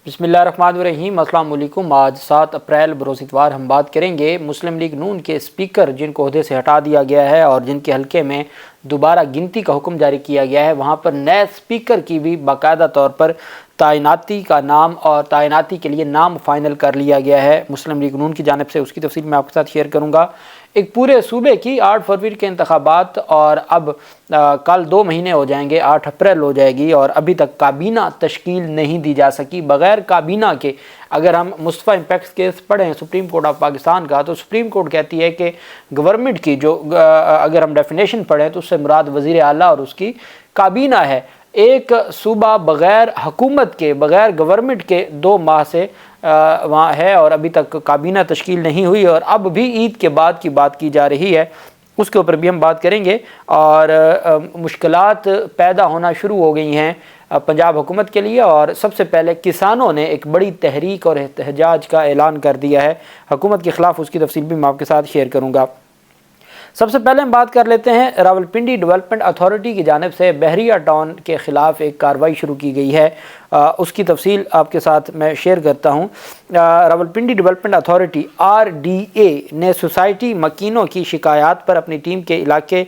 بسم اللہ الرحمن الرحیم۔ السلام علیکم۔ آج 7 اپریل بروز اتوار ہم بات کریں گے مسلم لیگ نون کے اسپیکر جن کو عہدے سے ہٹا دیا گیا ہے اور جن کے حلقے میں دوبارہ گنتی کا حکم جاری کیا گیا ہے، وہاں پر نئے اسپیکر کی بھی باقاعدہ طور پر تعیناتی کا نام اور تعیناتی کے لیے نام فائنل کر لیا گیا ہے مسلم لیگ نون کی جانب سے۔ اس کی تفصیل میں آپ کے ساتھ شیئر کروں گا۔ ایک پورے صوبے کی 8 فروری کے انتخابات اور اب کل 2 مہینے ہو جائیں گے، 8 اپریل ہو جائے گی اور ابھی تک کابینہ تشکیل نہیں دی جا سکی۔ بغیر کابینہ کے اگر ہم مصطفیٰ امپیکٹس کیس پڑھیں سپریم کورٹ آف پاکستان کا، تو سپریم کورٹ کہتی ہے کہ گورنمنٹ کی جو اگر ہم ڈیفینیشن پڑھیں تو اس سے مراد وزیر اعلیٰ اور اس کی کابینہ ہے۔ ایک صوبہ بغیر حکومت کے، بغیر گورنمنٹ کے 2 ماہ سے وہاں ہے اور ابھی تک کابینہ تشکیل نہیں ہوئی، اور اب بھی عید کے بعد کی بات کی جا رہی ہے، اس کے اوپر بھی ہم بات کریں گے۔ اور مشکلات پیدا ہونا شروع ہو گئی ہیں پنجاب حکومت کے لیے، اور سب سے پہلے کسانوں نے ایک بڑی تحریک اور احتجاج کا اعلان کر دیا ہے حکومت کے خلاف۔ اس کی تفصیل بھی میں آپ کے ساتھ شیئر کروں گا۔ سب سے پہلے ہم بات کر لیتے ہیں راولپنڈی ڈیولپمنٹ اتھارٹی کی جانب سے بحریہ ٹاؤن کے خلاف ایک کارروائی شروع کی گئی ہے۔ اس کی تفصیل آپ کے ساتھ میں شیئر کرتا ہوں۔ راولپنڈی ڈیولپمنٹ اتھارٹی RDA نے سوسائٹی مکینوں کی شکایات پر اپنی ٹیم کے علاقے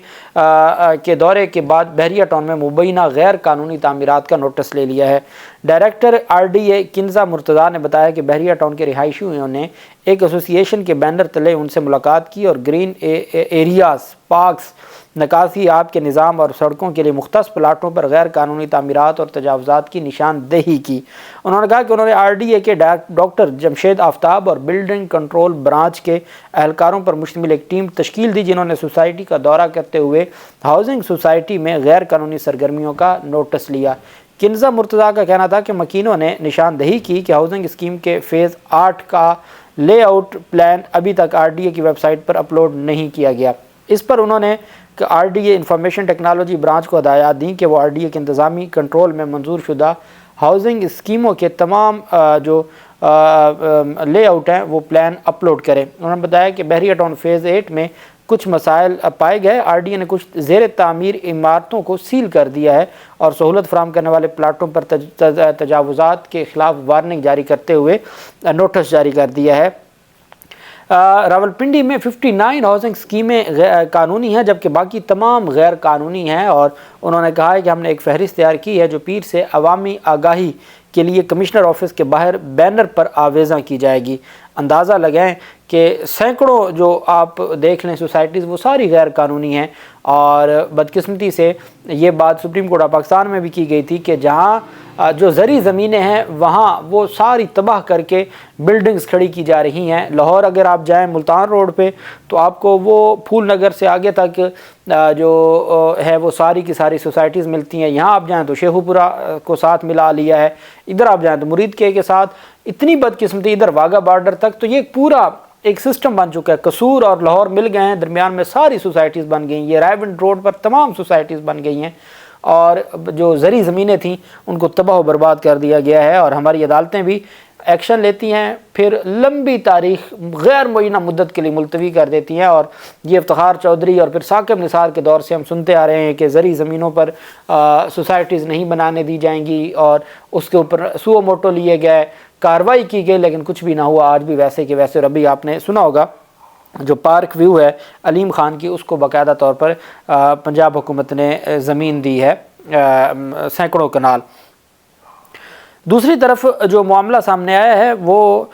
کے دورے کے بعد بحریہ ٹاؤن میں مبینہ غیر قانونی تعمیرات کا نوٹس لے لیا ہے۔ ڈائریکٹر RDA کنزا مرتضیٰ نے بتایا کہ بحریہ ٹاؤن کے رہائشیوں نے ایک ایسوسی ایشن کے بینر تلے ان سے ملاقات کی اور گرین ایریاز، پارکس، نکاسی آب کے نظام اور سڑکوں کے لیے مختص پلاٹوں پر غیر قانونی تعمیرات اور تجاوزات کی نشاندہی کی۔ انہوں نے کہا کہ انہوں نے RDA کے ڈاکٹر جمشید آفتاب اور بلڈنگ کنٹرول برانچ کے اہلکاروں پر مشتمل ایک ٹیم تشکیل دی، جنہوں نے سوسائٹی کا دورہ کرتے ہوئے ہاؤسنگ سوسائٹی میں غیر قانونی سرگرمیوں کا نوٹس لیا۔ کنزا مرتضیٰ کا کہنا تھا کہ مکینوں نے نشاندہی کی کہ ہاؤسنگ اسکیم کے فیز 8 کا لے آؤٹ پلان ابھی تک RDA کی ویب سائٹ پر اپلوڈ نہیں کیا گیا۔ اس پر انہوں نے RDA انفارمیشن ٹیکنالوجی برانچ کو ہدایات دیں کہ وہ RDA کے انتظامی کنٹرول میں منظور شدہ ہاؤسنگ اسکیموں کے تمام جو لے آؤٹ ہیں وہ پلان اپلوڈ کریں۔ انہوں نے بتایا کہ بحریہ ٹاؤن فیز 8 میں کچھ مسائل پائے گئے۔ RDA نے کچھ زیر تعمیر عمارتوں کو سیل کر دیا ہے اور سہولت فراہم کرنے والے پلاٹوں پر تجاوزات کے خلاف وارننگ جاری کرتے ہوئے نوٹس جاری کر دیا ہے۔ راولپنڈی میں 59 ہاؤسنگ اسکیمیں قانونی ہیں جبکہ باقی تمام غیر قانونی ہیں، اور انہوں نے کہا ہے کہ ہم نے ایک فہرست تیار کی ہے جو پیر سے عوامی آگاہی کے لیے کمشنر آفس کے باہر بینر پر آویزاں کی جائے گی۔ اندازہ لگائیں کہ سینکڑوں جو آپ دیکھ لیں سوسائٹیز وہ ساری غیر قانونی ہیں، اور بدقسمتی سے یہ بات سپریم کورٹ آف پاکستان میں بھی کی گئی تھی کہ جہاں جو زرعی زمینیں ہیں وہاں وہ ساری تباہ کر کے بلڈنگز کھڑی کی جا رہی ہیں۔ لاہور اگر آپ جائیں ملتان روڈ پہ تو آپ کو وہ پھول نگر سے آگے تک جو ہے وہ ساری کی ساری سوسائٹیز ملتی ہیں۔ یہاں آپ جائیں تو شیخو پورہ کو ساتھ ملا لیا ہے، ادھر آپ جائیں تو مرید کے ساتھ، اتنی بدقسمتی ادھر واگا بارڈر تک۔ تو یہ پورا ایک سسٹم بن چکا ہے، قصور اور لاہور مل گئے ہیں، درمیان میں ساری سوسائٹیز بن گئی ہیں۔ یہ رائے ونڈ روڈ پر تمام سوسائٹیز بن گئی ہیں اور جو زرعی زمینیں تھیں ان کو تباہ و برباد کر دیا گیا ہے، اور ہماری عدالتیں بھی ایکشن لیتی ہیں، پھر لمبی تاریخ غیر معینہ مدت کے لیے ملتوی کر دیتی ہیں۔ اور یہ افتخار چودھری اور پھر ثاقب نثار کے دور سے ہم سنتے آ رہے ہیں کہ زرعی زمینوں پر سوسائٹیز نہیں بنانے دی جائیں گی، اور اس کے اوپر سو موٹو لیے گئے، کارروائی کی گئی، لیکن کچھ بھی نہ ہوا۔ آج بھی ویسے کہ ویسے، اور ابھی آپ نے سنا ہوگا جو پارک ویو ہے علیم خان کی، اس کو باقاعدہ طور پر پنجاب حکومت نے زمین دی ہے، سینکڑوں کنال۔ دوسری طرف جو معاملہ سامنے آیا ہے وہ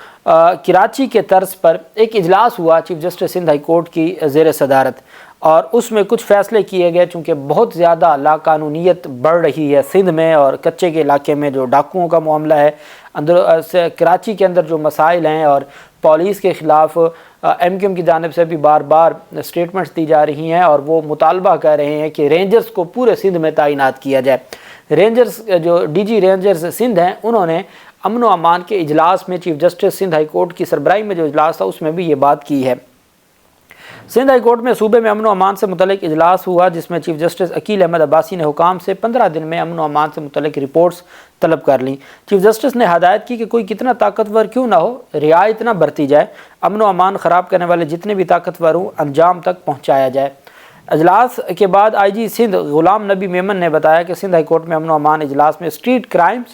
کراچی کے طرز پر ایک اجلاس ہوا chief justice Sindh high court کی زیر صدارت، اور اس میں کچھ فیصلے کیے گئے۔ چونکہ بہت زیادہ لاقانونیت بڑھ رہی ہے سندھ میں، اور کچے کے علاقے میں جو ڈاکوؤں کا معاملہ ہے، کراچی کے اندر جو مسائل ہیں، اور پولیس کے خلاف MQM کی جانب سے بھی بار بار سٹیٹمنٹس دی جا رہی ہیں، اور وہ مطالبہ کر رہے ہیں کہ رینجرز کو پورے سندھ میں تعینات کیا جائے۔ رینجرز جو DG رینجرز سندھ ہیں، انہوں نے امن و امان کے اجلاس میں chief justice Sindh high court کی سربراہی میں جو اجلاس تھا اس میں بھی یہ بات کی ہے۔ سندھ ہائی کورٹ میں صوبے میں امن و امان سے متعلق اجلاس ہوا جس میں چیف جسٹس عقیل احمد عباسی نے حکام سے 15 دن میں امن و امان سے متعلق رپورٹس طلب کر لیں۔ چیف جسٹس نے ہدایت کی کہ کوئی کتنا طاقتور کیوں نہ ہو، رعایت نہ برتی جائے، امن و امان خراب کرنے والے جتنے بھی طاقتور ہوں انجام تک پہنچایا جائے۔ اجلاس کے بعد IG سندھ غلام نبی میمن نے بتایا کہ سندھ ہائی کورٹ میں امن و امان اجلاس میں اسٹریٹ کرائمز،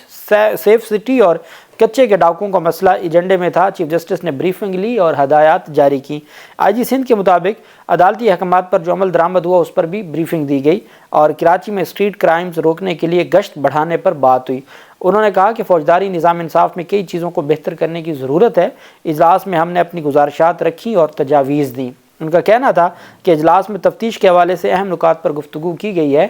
سیف سٹی اور کچے کے ڈاکوؤں کا مسئلہ ایجنڈے میں تھا۔ چیف جسٹس نے بریفنگ لی اور ہدایات جاری کی۔ آئی جی سندھ کے مطابق عدالتی احکامات پر جو عمل درآمد ہوا اس پر بھی بریفنگ دی گئی اور کراچی میں اسٹریٹ کرائمز روکنے کے لیے گشت بڑھانے پر بات ہوئی۔ انہوں نے کہا کہ فوجداری نظام انصاف میں کئی چیزوں کو بہتر کرنے کی ضرورت ہے۔ اجلاس میں ہم نے اپنی گزارشات رکھی اور تجاویز دیں۔ ان کا کہنا تھا کہ اجلاس میں تفتیش کے حوالے سے اہم نکات پر گفتگو کی گئی ہے۔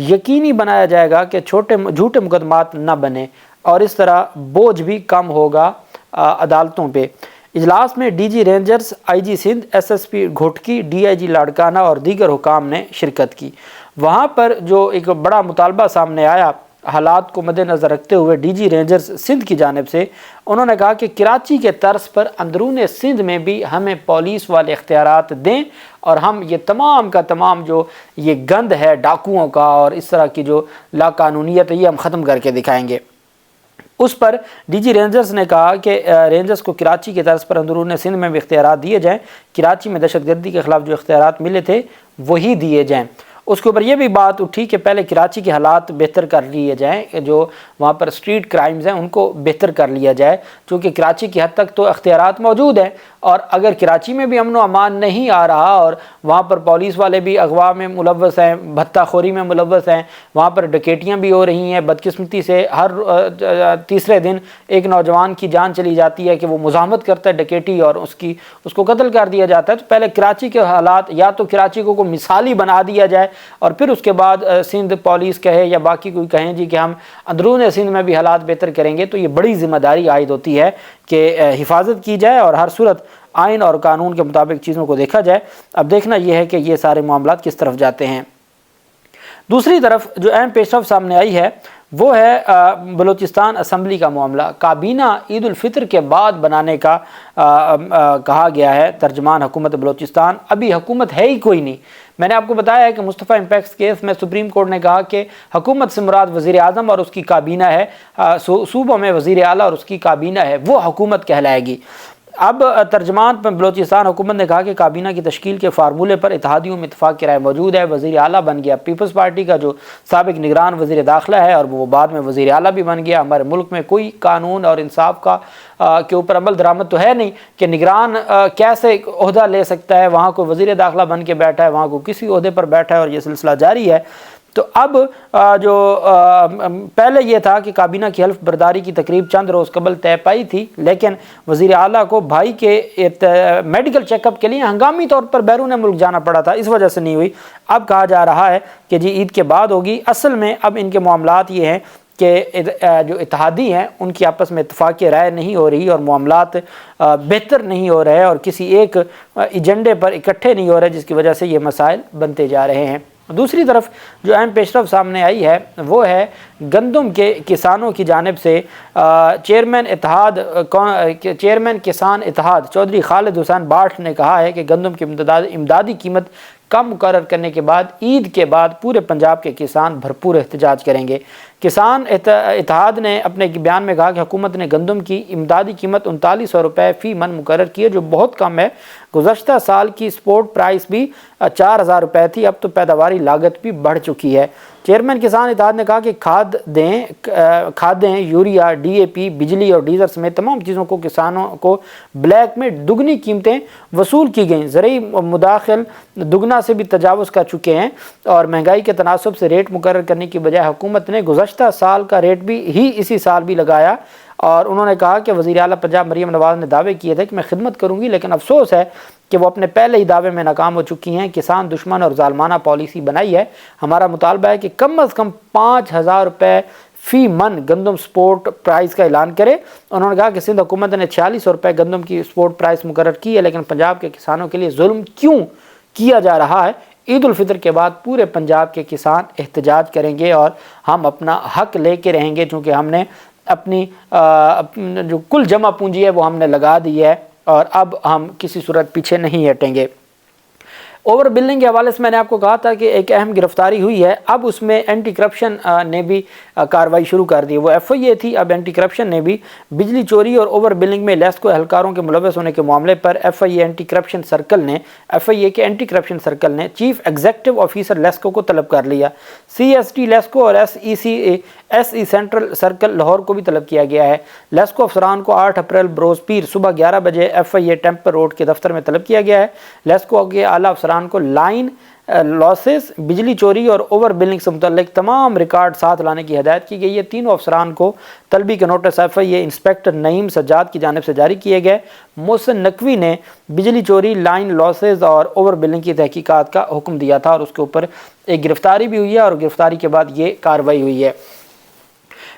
یقینی بنایا جائے گا کہ جھوٹے مقدمات نہ بنے اور اس طرح بوجھ بھی کم ہوگا عدالتوں پہ۔ اجلاس میں D G Rangers, I G Sindh, S S P Ghotki, D I G Larkana اور دیگر حکام نے شرکت کی۔ وہاں پر جو ایک بڑا مطالبہ سامنے آیا حالات کو مد نظر رکھتے ہوئے ڈی جی رینجرز سندھ کی جانب سے، انہوں نے کہا کہ کراچی کے طرز پر اندرون سندھ میں بھی ہمیں پولیس والے اختیارات دیں اور ہم یہ تمام کا تمام جو یہ گند ہے ڈاکوؤں کا اور اس طرح کی جو لا قانونیت ہے یہ ہم ختم کر کے دکھائیں گے۔ اس پر ڈی جی رینجرز نے کہا کہ رینجرز کو کراچی کے طرز پر اندرون سندھ میں بھی اختیارات دیے جائیں، کراچی میں دہشت گردی کے خلاف جو اختیارات ملے تھے وہی دیے جائیں۔ اس کے اوپر یہ بھی بات اٹھی کہ پہلے کراچی کے حالات بہتر کر لیے جائیں، جو وہاں پر اسٹریٹ کرائمز ہیں ان کو بہتر کر لیا جائے، چونکہ کراچی کی حد تک تو اختیارات موجود ہیں اور اگر کراچی میں بھی امن و امان نہیں آ رہا اور وہاں پر پولیس والے بھی اغوا میں ملوث ہیں، بھتہ خوری میں ملوث ہیں، وہاں پر ڈکیٹیاں بھی ہو رہی ہیں، بدقسمتی سے ہر تیسرے دن ایک نوجوان کی جان چلی جاتی ہے کہ وہ مزاحمت کرتا ہے ڈکیٹی اور اس کو قتل کر دیا جاتا ہے، تو پہلے کراچی کے حالات یا تو کراچی کو مثالی بنا دیا جائے اور پھر اس کے بعد سندھ پولیس کہے یا باقی کوئی کہیں جی کہ ہم اندرون سندھ میں بھی حالات بہتر کریں گے، تو یہ بڑی ذمہ داری عائد ہوتی ہے کہ حفاظت کی جائے اور ہر صورت آئین اور قانون کے مطابق چیزوں کو دیکھا جائے۔ اب دیکھنا یہ ہے کہ یہ سارے معاملات کس طرف جاتے ہیں۔ دوسری طرف جو اہم پیش رفت سامنے آئی ہے وہ ہے بلوچستان اسمبلی کا معاملہ۔ کابینہ عید الفطر کے بعد بنانے کا کہا گیا ہے ترجمان حکومت بلوچستان۔ ابھی حکومت ہے ہی کوئی نہیں۔ میں نے آپ کو بتایا ہے کہ مصطفیٰ امپیکس کیس میں سپریم کورٹ نے کہا کہ حکومت سے مراد وزیر اعظم اور اس کی کابینہ ہے، صوبوں میں وزیر اعلیٰ اور اس کی کابینہ ہے، وہ حکومت کہلائے گی۔ اب ترجمان بلوچستان حکومت نے کہا کہ کابینہ کی تشکیل کے فارمولے پر اتحادیوں میں اتفاق کی رائے موجود ہے۔ وزیر اعلیٰ بن گیا پیپلز پارٹی کا جو سابق نگران وزیر داخلہ ہے اور وہ بعد میں وزیر اعلیٰ بھی بن گیا۔ ہمارے ملک میں کوئی قانون اور انصاف کا کے اوپر عمل درآمد تو ہے نہیں کہ نگران کیسے عہدہ لے سکتا ہے، وہاں کوئی وزیر داخلہ بن کے بیٹھا ہے، وہاں کو کسی عہدے پر بیٹھا ہے اور یہ سلسلہ جاری ہے۔ تو اب جو پہلے یہ تھا کہ کابینہ کی حلف برداری کی تقریب چند روز قبل طے پائی تھی، لیکن وزیر اعلیٰ کو بھائی کے میڈیکل چیک اپ کے لیے ہنگامی طور پر بیرون ملک جانا پڑا تھا، اس وجہ سے نہیں ہوئی۔ اب کہا جا رہا ہے کہ جی عید کے بعد ہوگی۔ اصل میں اب ان کے معاملات یہ ہیں کہ جو اتحادی ہیں ان کی آپس میں اتفاقی رائے نہیں ہو رہی اور معاملات بہتر نہیں ہو رہے اور کسی ایک ایجنڈے پر اکٹھے نہیں ہو رہے، جس کی وجہ سے یہ مسائل بنتے جا رہے ہیں۔ دوسری طرف جو اہم پیش رفت سامنے آئی ہے وہ ہے گندم کے کسانوں کی جانب سے چیئرمین کسان اتحاد چودھری خالد حسین باٹھ نے کہا ہے کہ گندم کی امدادی قیمت کم مقرر کرنے کے بعد عید کے بعد پورے پنجاب کے کسان بھرپور احتجاج کریں گے۔ کسان اتحاد نے اپنے بیان میں کہا کہ حکومت نے گندم کی امدادی قیمت 3900 روپے فی من مقرر کی ہے، جو بہت کم ہے۔ گزشتہ سال کی سپورٹ پرائس بھی 4000 روپے تھی، اب تو پیداواری لاگت بھی بڑھ چکی ہے۔ چیئرمین کسان اتحاد نے کہا کہ کھادیں، یوریا، ڈی اے پی، بجلی اور ڈیزل سمیت تمام چیزوں کو کسانوں کو بلیک میں دگنی قیمتیں وصول کی گئیں۔ زرعی مداخل دگنا سے بھی تجاوز کر چکے ہیں اور مہنگائی کے تناسب سے ریٹ مقرر کرنے کی بجائے حکومت نے گزشتہ سال کا ریٹ بھی اسی سال بھی لگایا۔ اور انہوں نے کہا کہ وزیر اعلیٰ پنجاب مریم نواز نے دعوے کیے تھے کہ میں خدمت کروں گی، لیکن افسوس ہے کہ وہ اپنے پہلے ہی دعوے میں ناکام ہو چکی ہیں۔ کسان دشمن اور ظالمانہ پالیسی بنائی ہے۔ ہمارا مطالبہ ہے کہ کم از کم 5000 روپے فی من گندم سپورٹ پرائز کا اعلان کرے۔ انہوں نے کہا کہ سندھ حکومت نے 4600 روپے گندم کی سپورٹ پرائز مقرر کی ہے، لیکن پنجاب کے کسانوں کے لیے ظلم کیوں کیا جا رہا ہے؟ عید الفطر کے بعد پورے پنجاب کے کسان احتجاج کریں گے اور ہم اپنا حق لے کے رہیں گے، چونکہ ہم نے اپنی جو کل جمع پونجی ہے وہ ہم نے لگا دی ہے اور اب ہم کسی صورت پیچھے نہیں ہٹیں گے۔ اوور بلنگ کے حوالے سے میں نے آپ کو کہا تھا کہ ایک اہم گرفتاری ہوئی ہے، اب اس میں اینٹی کرپشن نے بھی کارروائی شروع کر دی۔ وہ ایف آئی اے تھی، اب اینٹی کرپشن نے بھی بجلی چوری اور اوور بلنگ میں لیسکو اہلکاروں کے ملوث ہونے کے معاملے پر ایف آئی اے کے اینٹی کرپشن سرکل نے چیف ایگزیکٹو آفیسر لیسکو کو طلب کر لیا۔ سی ایس ٹی لیسکو اور S E C S E central circle Lahore کو بھی طلب کیا گیا ہے۔ لیسکو افسران کو 8 اپریل بروز پیر صبح 11 بجے F I a temper road کے دفتر میں طلب کیا گیا ہے۔ لیسکو کے اعلیٰ افسران کو لائن لاسز، بجلی چوری اور اوور بلنگ سے متعلق تمام ریکارڈ ساتھ لانے کی ہدایت کی گئی ہے۔ تینوں افسران کو طلبی کے notice F I a inspector نعیم سجاد کی جانب سے جاری کیے گئے۔ محسن نقوی نے بجلی چوری، لائن لاسز اور اوور بلنگ کی تحقیقات کا حکم دیا تھا اور اس کے اوپر ایک گرفتاری بھی ہوئی ہے اور گرفتاری کے بعد یہ کارروائی ہوئی ہے۔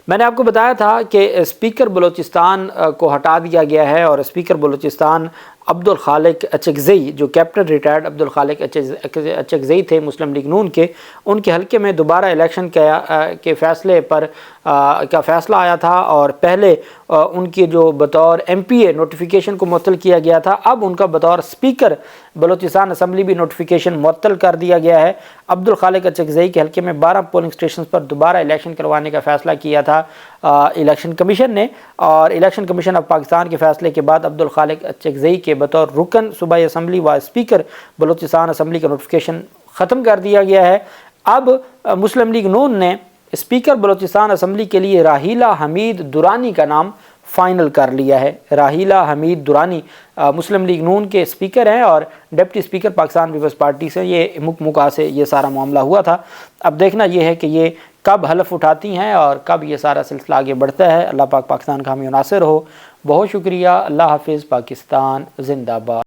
میں نے آپ کو بتایا تھا کہ اسپیکر بلوچستان کو ہٹا دیا گیا ہے اور اسپیکر بلوچستان عبدالخالق اچکزئی، جو کیپٹن ریٹائرڈ عبدالخالق اچکزئی تھے مسلم لیگ نون کے، ان کے حلقے میں دوبارہ الیکشن کے فیصلے پر کا فیصلہ آیا تھا اور پہلے ان کی جو بطور ایم پی اے نوٹیفیکیشن کو معطل کیا گیا تھا، اب ان کا بطور اسپیکر بلوچستان اسمبلی بھی نوٹیفیکیشن معطل کر دیا گیا ہے۔ عبدالخالق اچکزئی کے حلقے میں 12 پولنگ اسٹیشنز پر دوبارہ الیکشن کروانے کا فیصلہ کیا تھا الیکشن کمیشن نے، اور الیکشن کمیشن آف پاکستان کے فیصلے کے بعد عبدالخالق اچکزئی کے بطور رکن صوبائی اسمبلی و اسپیکر بلوچستان اسمبلی کا نوٹیفیکیشن ختم کر دیا گیا ہے۔ اب مسلم لیگ نون نے اسپیکر بلوچستان اسمبلی کے لیے راحیلہ حمید درانی کا نام فائنل کر لیا ہے۔ راحیلہ حمید درانی مسلم لیگ نون کے اسپیکر ہیں اور ڈپٹی اسپیکر پاکستان پیپلز پارٹی سے یہ مکا سے یہ سارا معاملہ ہوا تھا۔ اب دیکھنا یہ ہے کہ یہ کب حلف اٹھاتی ہیں اور کب یہ سارا سلسلہ آگے بڑھتا ہے۔ اللہ پاک پاکستان کا حامی و ناصر ہو۔ بہت شکریہ۔ اللہ حافظ۔ پاکستان زندہ باد۔